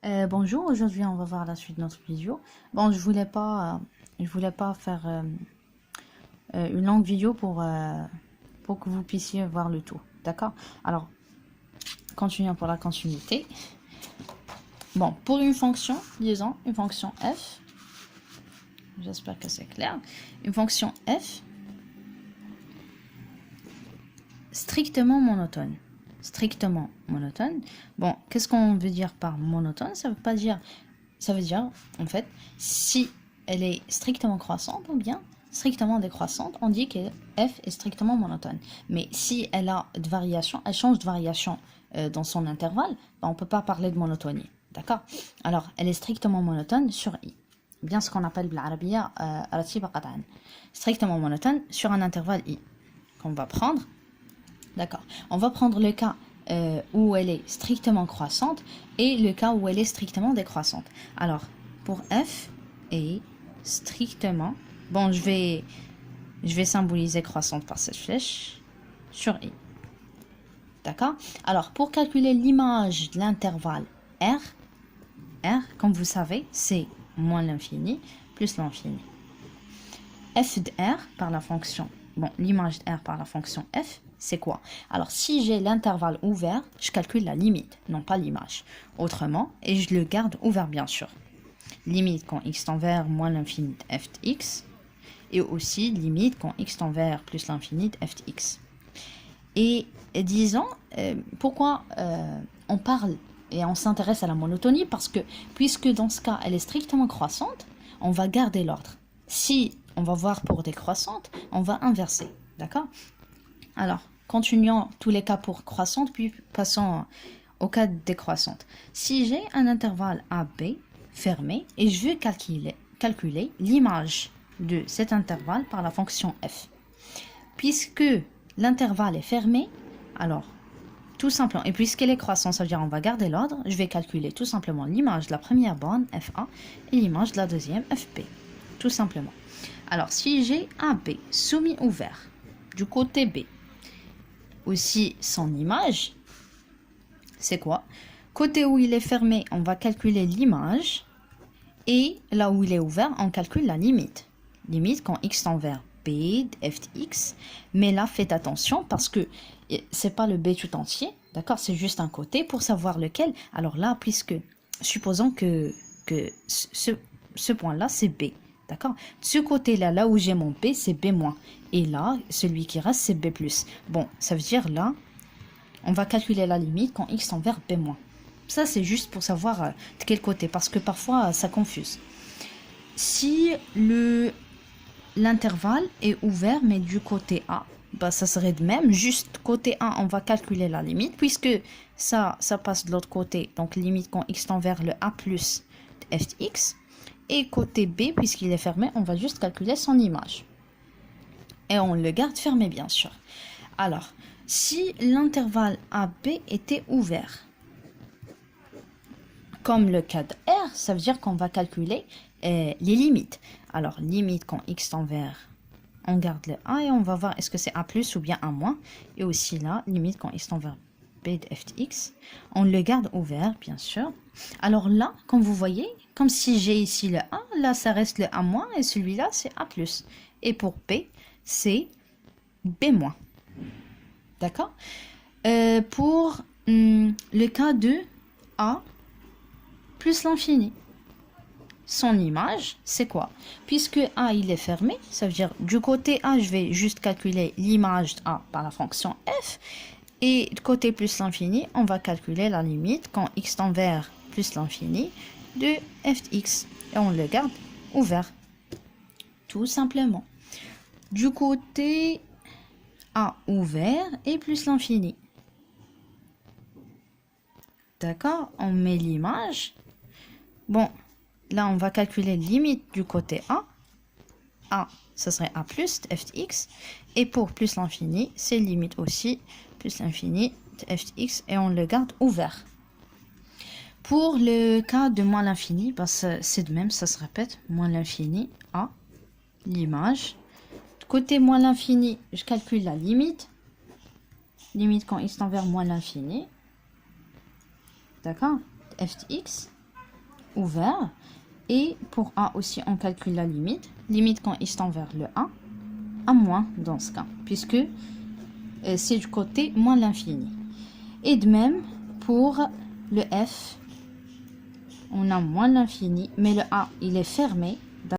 Bonjour, aujourd'hui on va voir la suite de notre vidéo. Bon, je voulais pas faire une longue vidéo pour que vous puissiez voir le tout. D'accord? Alors, continuons pour la continuité. Bon, pour une fonction, disons, une fonction f, j'espère que c'est clair. Une fonction f strictement monotone. Strictement monotone. Bon, qu'est-ce qu'on veut dire par monotone? Ça veut dire, en fait, si elle est strictement croissante ou bien strictement décroissante, on dit que f est strictement monotone. Mais si elle a de variation, elle change de variation dans son intervalle, ben on ne peut pas parler de monotonie. D'accord? Alors, elle est strictement monotone sur i. Bien ce qu'on appelle بالعربية رتيبة قطعا. Strictement monotone sur un intervalle i. Qu'on va prendre. D'accord. On va prendre le cas où elle est strictement croissante et le cas où elle est strictement décroissante. Alors, pour f est strictement... Bon, je vais symboliser croissante par cette flèche sur i. D'accord? Alors, pour calculer l'image de l'intervalle r, comme vous savez, c'est moins l'infini plus l'infini. F de r par la fonction... Bon, l'image de r par la fonction f, c'est quoi? Alors, si j'ai l'intervalle ouvert, je calcule la limite, non pas l'image. Autrement, et je le garde ouvert, bien sûr. Limite quand x tend vers moins l'infini de f de x, et aussi limite quand x tend vers plus l'infini de f de x. Et disons, pourquoi on parle et on s'intéresse à la monotonie? Parce que, puisque dans ce cas, elle est strictement croissante, on va garder l'ordre. Si on va voir pour décroissante, on va inverser. D'accord? Alors, continuons tous les cas pour croissante, puis passons au cas décroissante. Si j'ai un intervalle AB fermé et je veux calculer l'image de cet intervalle par la fonction f. Puisque l'intervalle est fermé, alors, tout simplement, et puisqu'elle est croissante, ça veut dire on va garder l'ordre, je vais calculer tout simplement l'image de la première borne, FA, et l'image de la deuxième, FB. Tout simplement. Alors, si j'ai AB soumis ouvert du côté B, aussi son image, c'est quoi? Côté où il est fermé, on va calculer l'image, et là où il est ouvert, on calcule la limite. Limite quand x tend vers b de f de x, mais là faites attention parce que c'est pas le b tout entier, d'accord, c'est juste un côté pour savoir lequel. Alors là, puisque supposons que ce point là c'est b, d'accord, de ce côté là, là où j'ai mon b, c'est b moins, et là celui qui reste c'est b plus. Bon, ça veut dire là on va calculer la limite quand x tend vers b moins. Ça c'est juste pour savoir de quel côté, parce que parfois ça confuse. Si l'intervalle est ouvert mais du côté A, bah, ça serait de même, juste côté A on va calculer la limite puisque ça passe de l'autre côté, donc limite quand x tend vers le A plus de f de x, et côté B puisqu'il est fermé on va juste calculer son image et on le garde fermé bien sûr. Alors si l'intervalle AB était ouvert comme le cas de R, ça veut dire qu'on va calculer les limites. Alors, limite quand x tend vers, on garde le A et on va voir est-ce que c'est A plus ou bien A moins. Et aussi là, limite quand x tend vers B de f de x, on le garde ouvert, bien sûr. Alors là, comme vous voyez, comme si j'ai ici le A, là ça reste le A moins et celui-là c'est A plus. Et pour B, c'est B moins. D'accord? Pour le cas de A plus l'infini. Son image, c'est quoi? Puisque A, il est fermé, ça veut dire du côté A, je vais juste calculer l'image de A par la fonction f. Et du côté plus l'infini, on va calculer la limite quand x tend vers plus l'infini de f de x. Et on le garde ouvert. Tout simplement. Du côté A ouvert et plus l'infini. D'accord? On met l'image. Bon, là, on va calculer limite du côté A. A, ce serait A plus de f de x. Et pour plus l'infini, c'est limite aussi plus l'infini de f de x. Et on le garde ouvert. Pour le cas de moins l'infini, parce que c'est de même, ça se répète. Moins l'infini, A, l'image. Côté moins l'infini, je calcule la limite. Limite quand x tend vers moins l'infini. D'accord? F de x. ouvert. Et pour A aussi, on calcule la limite. Limite quand il tend vers le A, à moins dans ce cas, puisque c'est du côté moins l'infini. Et de même, pour le F, on a moins l'infini, mais le A, il est fermé.